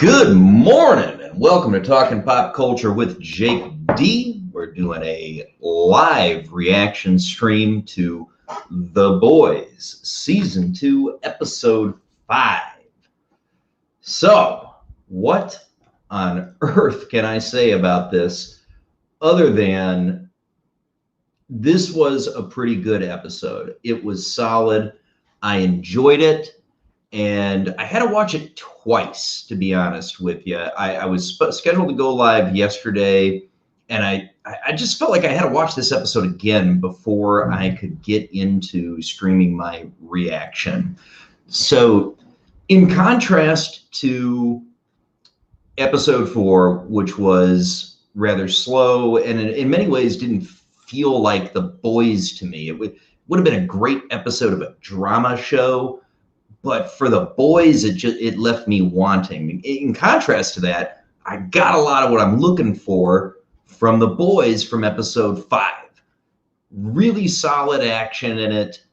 Good morning and welcome to Talking Pop Culture with Jake D. We're doing a live reaction stream to The Boys, Season 2, Episode 5. So, what on earth can I say about this other than this was a pretty good episode? It was solid. I enjoyed it. And I had to watch it twice, to be honest with you. I was scheduled to go live yesterday, and I just felt like I had to watch this episode again before I could get into streaming my reaction. So, in contrast to episode 4, which was rather slow and in many ways didn't feel like The Boys to me, it would have been a great episode of a drama show. But for The Boys, it left me wanting. In contrast to that, I got a lot of what I'm looking for from The Boys from episode 5. Really solid action in it,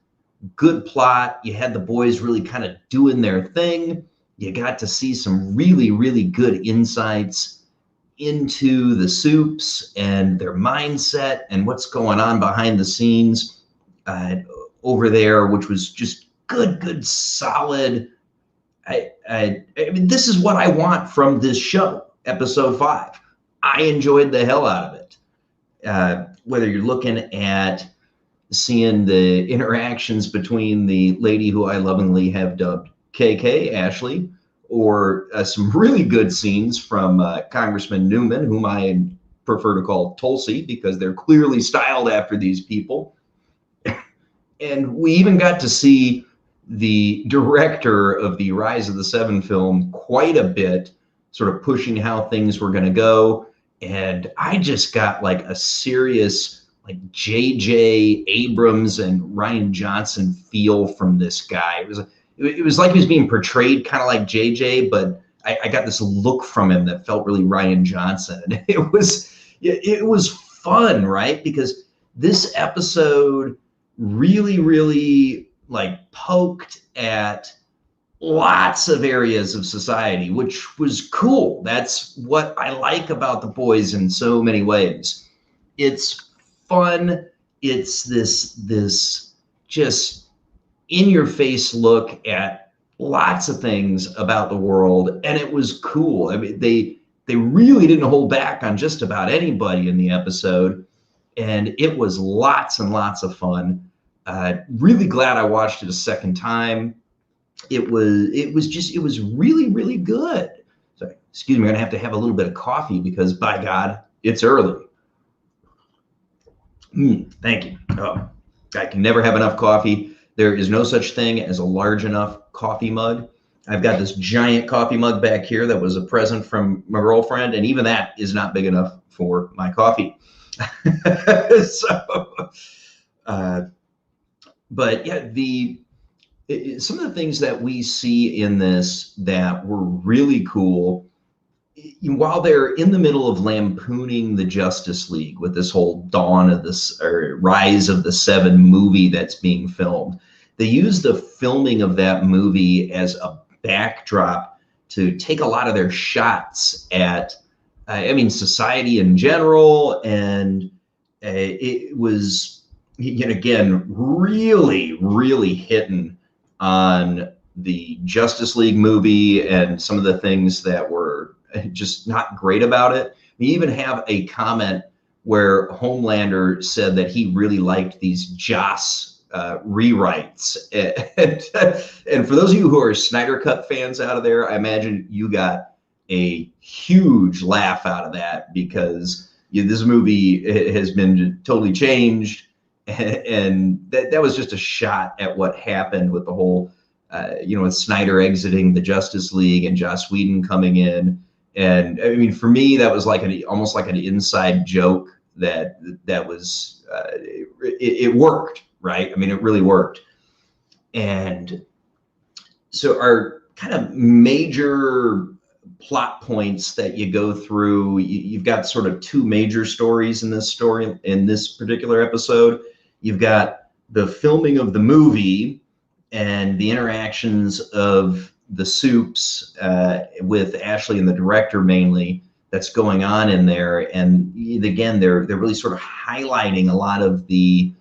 good plot. You had the boys really kind of doing their thing. You got to see some really, really good insights into the Soups and their mindset and what's going on behind the scenes over there, which was just good, solid. I mean, this is what I want from this show, episode 5. I enjoyed the hell out of it. Whether you're looking at seeing the interactions between the lady who I lovingly have dubbed KK, Ashley, or some really good scenes from Congressman Newman, whom I prefer to call Tulsi because they're clearly styled after these people. And we even got to see the director of the Rise of the Seven film quite a bit, sort of pushing how things were going to go. And I just got like a serious like J.J. Abrams and Rian Johnson feel from this guy. It was like he was being portrayed kind of like J.J., but I got this look from him that felt really Rian Johnson. And it was fun, right? Because this episode really like poked at lots of areas of society, which was cool. That's what I like about The Boys in so many ways. It's fun. It's this just in-your-face look at lots of things about the world, and it was cool. I mean, they really didn't hold back on just about anybody in the episode, and it was lots and lots of fun. Really glad I watched it a second time. It was really good. Sorry, excuse me, I'm gonna have a little bit of coffee because by God, it's early. Thank you. Oh, I can never have enough coffee. There is no such thing as a large enough coffee mug. I've got this giant coffee mug back here that was a present from my girlfriend, and even that is not big enough for my coffee. But yeah, some of the things that we see in this that were really cool, while they're in the middle of lampooning the Justice League with this whole Dawn of this or Rise of the Seven movie that's being filmed, they use the filming of that movie as a backdrop to take a lot of their shots at, society in general, and it was, yet again, really hitting on the Justice League movie and some of the things that were just not great about it. We even have a comment where Homelander said that he really liked these Joss rewrites. And for those of you who are Snyder Cut fans out of there, I imagine you got a huge laugh out of that because this movie has been totally changed. And that was just a shot at what happened with the whole, with Snyder exiting the Justice League and Joss Whedon coming in. And I mean, for me, that was like almost like an inside joke that was, it worked, right? I mean, it really worked. And so our kind of major plot points that you go through, you've got sort of two major stories in this particular episode. You've got the filming of the movie and the interactions of the soups with Ashley and the director mainly that's going on in there. And again, they're really sort of highlighting a lot of the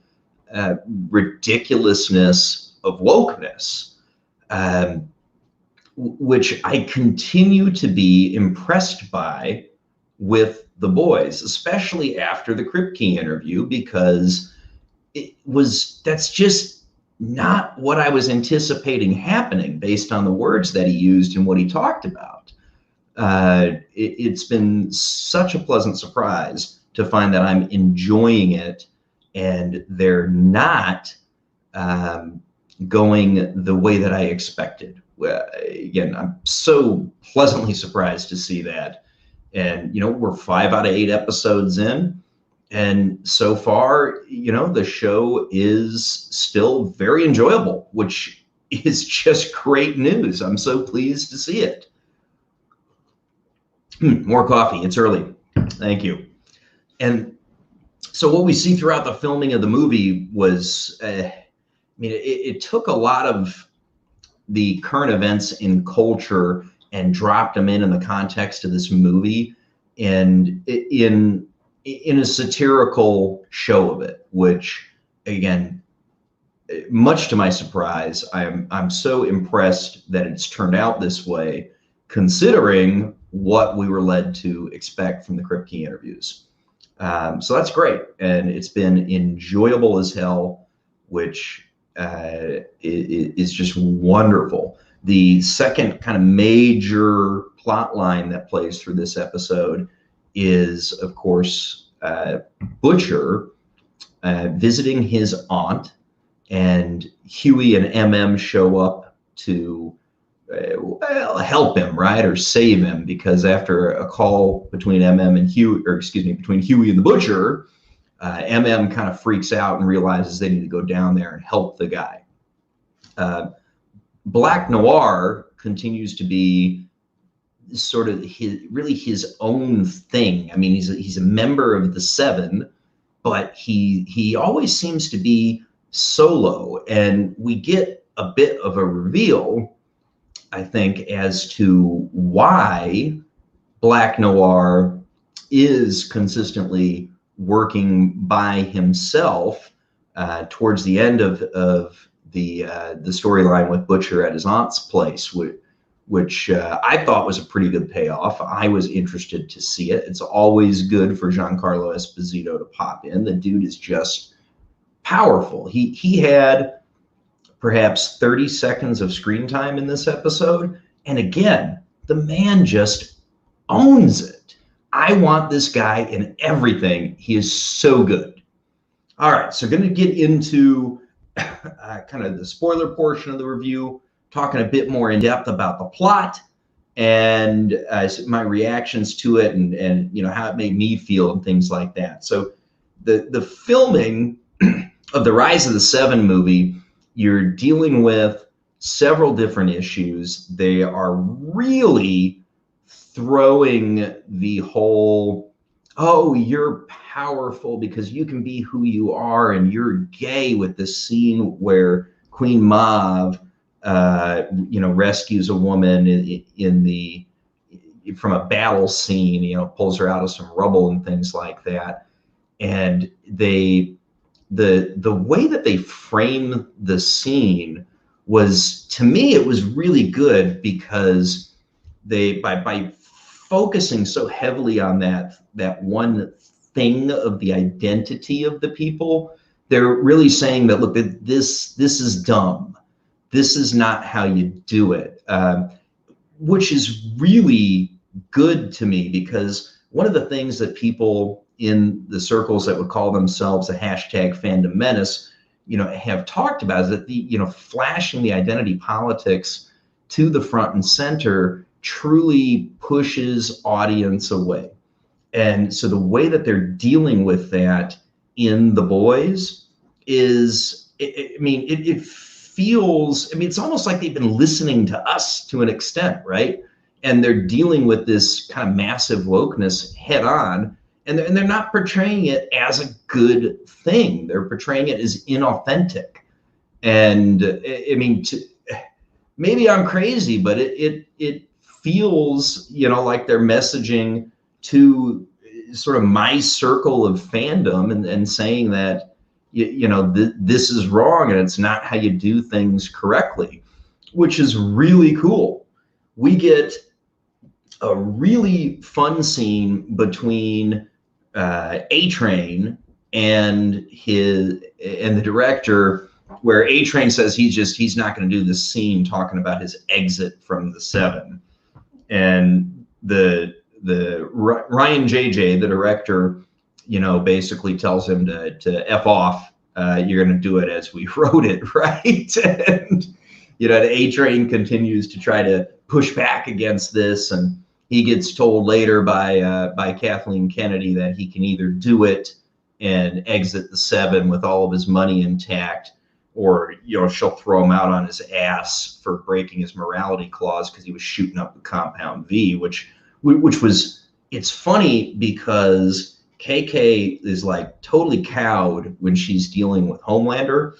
ridiculousness of wokeness, which I continue to be impressed by with The Boys, especially after the Kripke interview, because that's just not what I was anticipating happening based on the words that he used and what he talked about. It's been such a pleasant surprise to find that I'm enjoying it and they're not going the way that I expected. Again, I'm so pleasantly surprised to see that. And, we're 5 out of 8 episodes in. And so far, the show is still very enjoyable, which is just great news. I'm so pleased to see it. More coffee. It's early. Thank you. And so what we see throughout the filming of the movie was, it took a lot of the current events in culture and dropped them in the context of this movie, and in a satirical show of it, which, again, much to my surprise, I'm so impressed that it's turned out this way, considering what we were led to expect from the Kripke interviews. So that's great, and it's been enjoyable as hell, which is just wonderful. The second kind of major plot line that plays through this episode is, of course, Butcher visiting his aunt, and Huey and MM show up to help him, right, or save him, because after a call between MM and Huey, or excuse me, between Huey and the Butcher, MM kind of freaks out and realizes they need to go down there and help the guy. Black Noir continues to be sort of his own thing. I mean, he's a member of the Seven, but he always seems to be solo, and we get a bit of a reveal, I think, as to why Black Noir is consistently working by himself towards the end of the storyline with Butcher at his aunt's place, which I thought was a pretty good payoff. I was interested to see it. It's always good for Giancarlo Esposito to pop in. The dude is just powerful. He had perhaps 30 seconds of screen time in this episode, and again, the man just owns it. I want this guy in everything. He is so good. All right, so going to get into kind of the spoiler portion of the review, talking a bit more in depth about the plot and my reactions to it, and how it made me feel and things like that. So the filming of the Rise of the Seven movie, you're dealing with several different issues. They are really throwing the whole, oh, you're powerful because you can be who you are, and you're gay, with this scene where Queen Mauve rescues a woman from a battle scene, pulls her out of some rubble and things like that. And the way that they frame the scene was, to me, it was really good, because they, by focusing so heavily on that one thing of the identity of the people, they're really saying that, look, this is dumb. This is not how you do it, which is really good to me, because one of the things that people in the circles that would call themselves a hashtag fandom menace, have talked about is that flashing the identity politics to the front and center truly pushes audience away. And so the way that they're dealing with that in The Boys is, it feels, it's almost like they've been listening to us to an extent, right? And they're dealing with this kind of massive wokeness head on, and they're not portraying it as a good thing. They're portraying it as inauthentic. And maybe I'm crazy, but it feels, you know, like they're messaging to sort of my circle of fandom, and saying that, you know, this is wrong and it's not how you do things correctly, which is really cool. We get a really fun scene between A-Train and the director, where A-Train says he's not going to do this scene talking about his exit from the Seven, and the Ryan JJ, the director, you know, basically tells him to F off. You're going to do it as we wrote it, right? And you know, A-Train continues to try to push back against this, and he gets told later by Kathleen Kennedy that he can either do it and exit the Seven with all of his money intact, or, you know, she'll throw him out on his ass for breaking his morality clause because he was shooting up the Compound V, which was, it's funny because KK is like totally cowed when she's dealing with Homelander,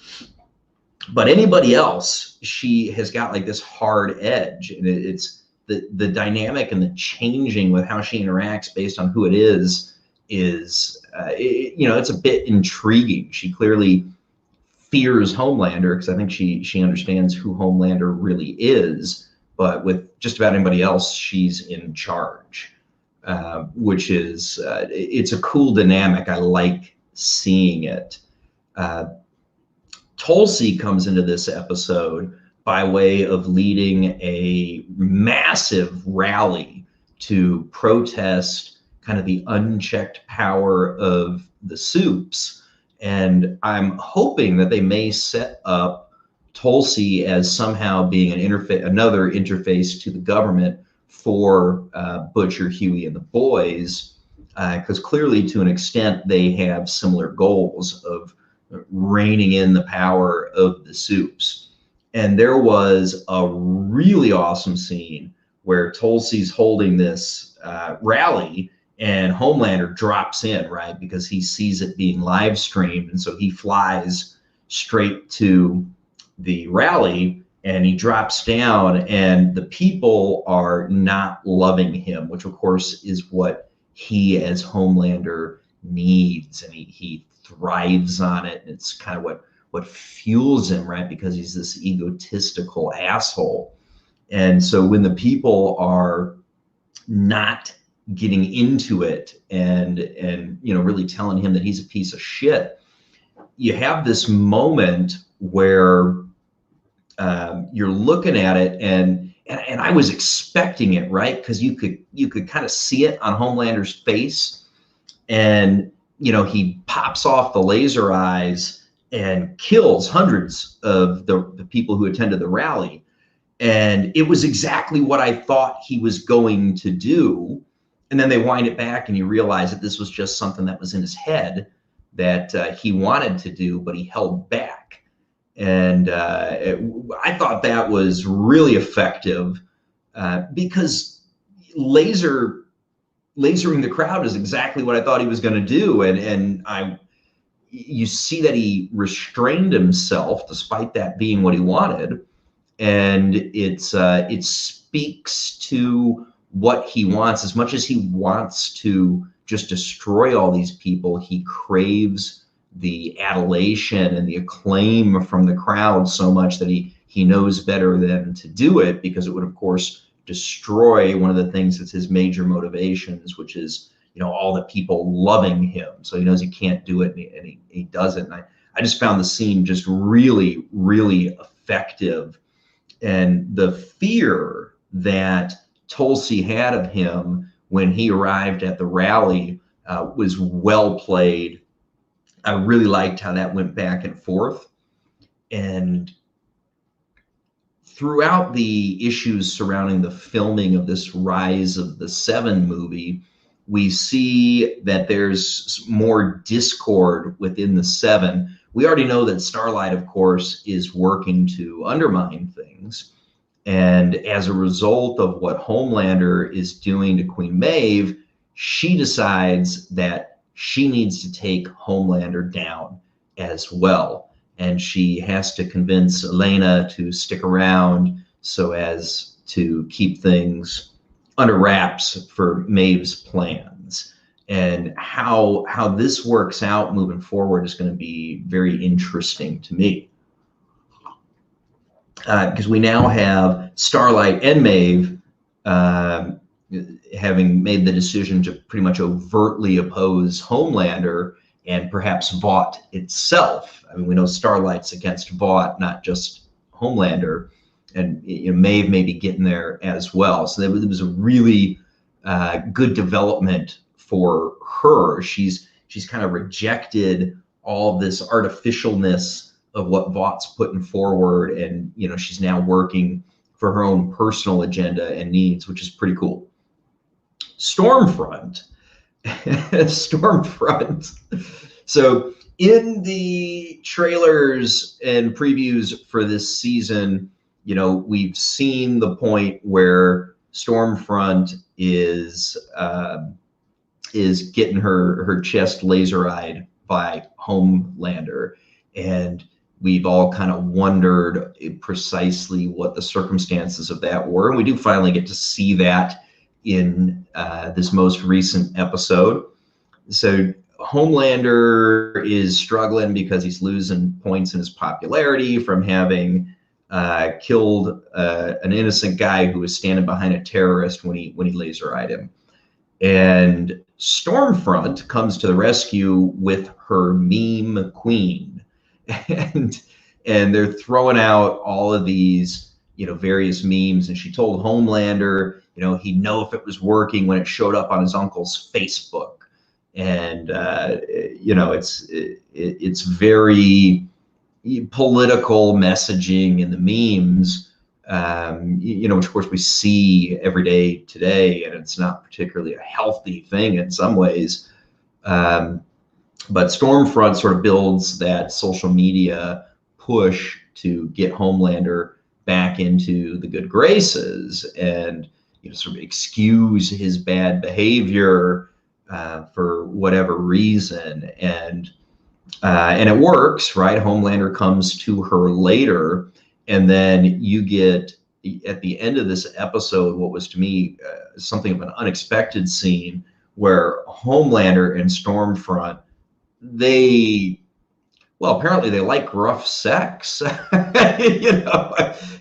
but anybody else, she has got like this hard edge, and it's the dynamic and the changing with how she interacts based on who it is you know, it's a bit intriguing. She clearly fears Homelander because I think she understands who Homelander really is, but with just about anybody else, she's in charge, which is it's a cool dynamic. I like seeing it. Tulsi comes into this episode by way of leading a massive rally to protest kind of the unchecked power of the Supes. And I'm hoping that they may set up Tulsi as somehow being another interface to the government for Butcher, Huey, and the boys, because clearly, to an extent, they have similar goals of reining in the power of the Supes. And there was a really awesome scene where Tulsi's holding this rally, and Homelander drops in, right, because he sees it being live streamed, and so he flies straight to the rally, and he drops down, and the people are not loving him, which of course is what he as Homelander needs, and he thrives on it, and it's kind of what fuels him, right, because he's this egotistical asshole. And so when the people are not getting into it and you know, really telling him that he's a piece of shit, you have this moment where you're looking at it, and I was expecting it, right, because you could kind of see it on Homelander's face, and you know, he pops off the laser eyes and kills hundreds of the people who attended the rally. And it was exactly what I thought he was going to do. And then they wind it back, and you realize that this was just something that was in his head that he wanted to do, but he held back. And I thought that was really effective because lasering the crowd is exactly what I thought he was going to do. And you see that he restrained himself despite that being what he wanted. And it speaks to what he wants. As much as he wants to just destroy all these people, he craves the adulation and the acclaim from the crowd so much that he knows better than to do it, because it would of course destroy one of the things that's his major motivations, which is, you know, all the people loving him. So he knows he can't do it, and he doesn't. And I just found the scene just really, really effective. And the fear that Tulsi had of him when he arrived at the rally was well played. I really liked how that went back and forth. And throughout the issues surrounding the filming of this Rise of the Seven movie, we see that there's more discord within the Seven. We already know that Starlight, of course, is working to undermine things. And as a result of what Homelander is doing to Queen Maeve, she decides that she needs to take Homelander down as well. And she has to convince Elena to stick around so as to keep things under wraps for Maeve's plans. And how this works out moving forward is going to be very interesting to me, because we now have Starlight and Maeve having made the decision to pretty much overtly oppose Homelander and perhaps Vought itself. I mean, we know Starlight's against Vought, not just Homelander, and Maeve may be getting there as well. So there was a really good development for her. She's kind of rejected all this artificialness of what Vaught's putting forward, and she's now working for her own personal agenda and needs, which is pretty cool. Stormfront. So in the trailers and previews for this season, we've seen the point where Stormfront is getting her chest laser-eyed by Homelander, and we've all kind of wondered precisely what the circumstances of that were. And we do finally get to see that in this most recent episode. So Homelander is struggling because he's losing points in his popularity from having killed an innocent guy who was standing behind a terrorist when he laser-eyed him. And Stormfront comes to the rescue with her meme queen, and they're throwing out all of these various memes. And she told Homelander he'd know if it was working when it showed up on his uncle's Facebook. And it's very political messaging in the memes, which of course we see every day today, and it's not particularly a healthy thing in some ways. But Stormfront sort of builds that social media push to get Homelander back into the good graces and sort of excuse his bad behavior for whatever reason. And it works, right? Homelander comes to her later, and then you get at the end of this episode what was to me something of an unexpected scene where Homelander and Stormfront, apparently they like rough sex.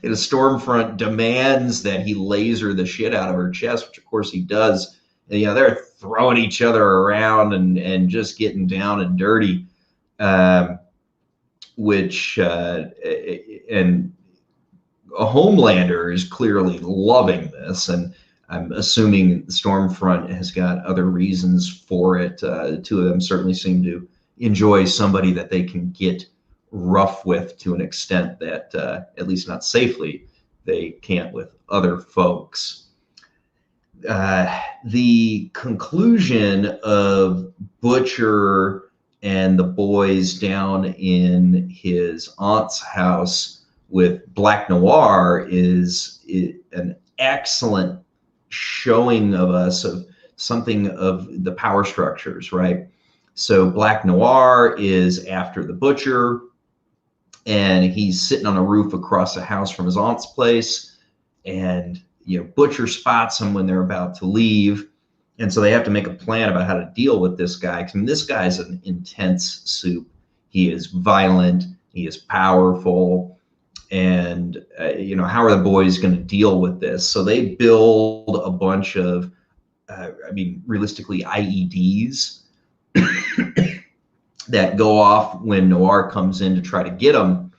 Stormfront demands that he laser the shit out of her chest, which of course he does. And, they're throwing each other around and just getting down and dirty, which and Homelander is clearly loving this, and I'm assuming Stormfront has got other reasons for it. The two of them certainly seem to enjoy somebody that they can get rough with to an extent that, at least not safely, they can't with other folks. The conclusion of Butcher and the boys down in his aunt's house with Black Noir is an excellent showing of us of something of the power structures, right? So Black Noir is after the Butcher, and he's sitting on a roof across the house from his aunt's place, and Butcher spots him when they're about to leave, and so they have to make a plan about how to deal with this guy. I mean, this guy's an intense soup. He is violent, he is powerful, and how are the boys going to deal with this? So they build a bunch of, realistically, IEDs that go off when Noir comes in to try to get him.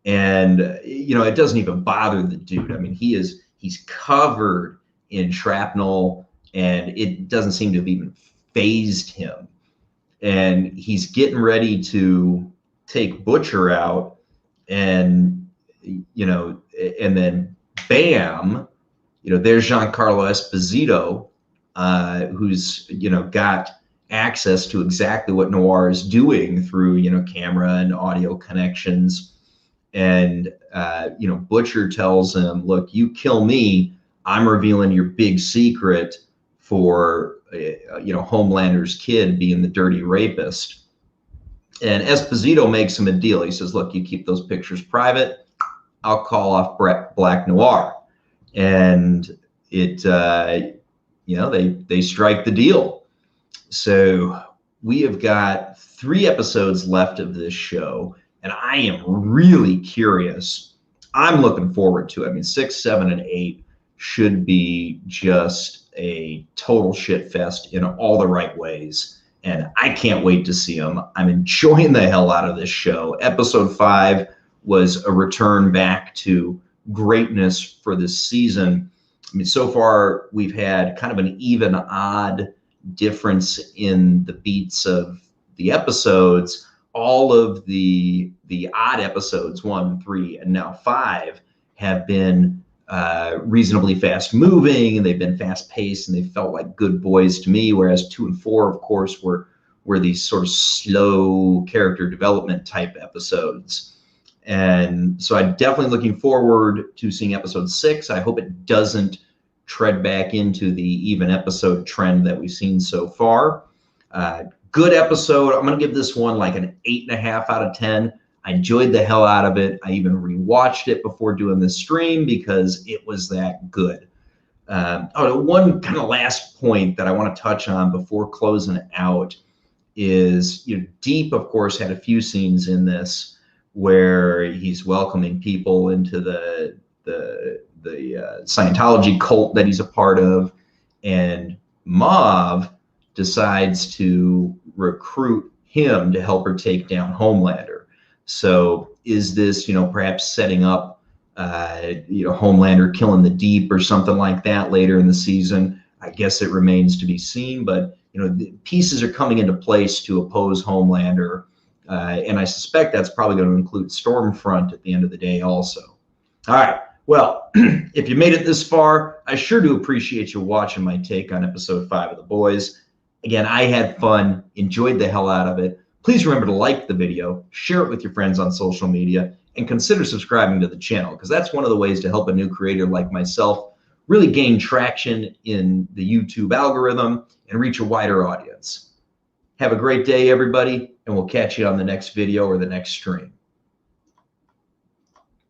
And, it doesn't even bother the dude. I mean, he's covered in shrapnel, and it doesn't seem to have even phased him. And he's getting ready to take Butcher out, and, and then bam, there's Giancarlo Esposito, who's, got access to exactly what Noir is doing through, camera and audio connections. And, Butcher tells him, look, you kill me, I'm revealing your big secret for, Homelander's kid being the dirty rapist. And Esposito makes him a deal. He says, look, you keep those pictures private, I'll call off Black Noir. And it, you know, they strike the deal. So we have got 3 episodes left of this show, and I am really curious. I'm looking forward to it. I mean, 6, 7, and 8 should be just a total shit fest in all the right ways, and I can't wait to see them. I'm enjoying the hell out of this show. Episode 5 was a return back to greatness for this season. I mean, so far we've had kind of an even odd difference in the beats of the episodes. All of the odd episodes, 1, 3, and now 5, have been reasonably fast moving, and they've been fast paced, and they felt like good boys to me. Whereas 2 and 4, of course, were these sort of slow character development type episodes. And so I'm definitely looking forward to seeing episode 6. I hope it doesn't tread back into the even episode trend that we've seen so far. Good episode. I'm going to give this one like an 8.5 out of 10. I enjoyed the hell out of it. I even rewatched it before doing this stream because it was that good. One kind of last point that I want to touch on before closing it out is, you know, Deep, of course, had a few scenes in this where he's welcoming people into the Scientology cult that he's a part of, and Mauve decides to recruit him to help her take down Homelander. So is this, you know, perhaps setting up, you know, Homelander killing the Deep or something like that later in the season? I guess it remains to be seen, but, you know, the pieces are coming into place to oppose Homelander. And I suspect that's probably going to include Stormfront at the end of the day also. All right. Well, if you made it this far, I sure do appreciate you watching my take on episode 5 of The Boys. Again, I had fun, enjoyed the hell out of it. Please remember to like the video, share it with your friends on social media, and consider subscribing to the channel, because that's one of the ways to help a new creator like myself really gain traction in the YouTube algorithm and reach a wider audience. Have a great day, everybody, and we'll catch you on the next video or the next stream.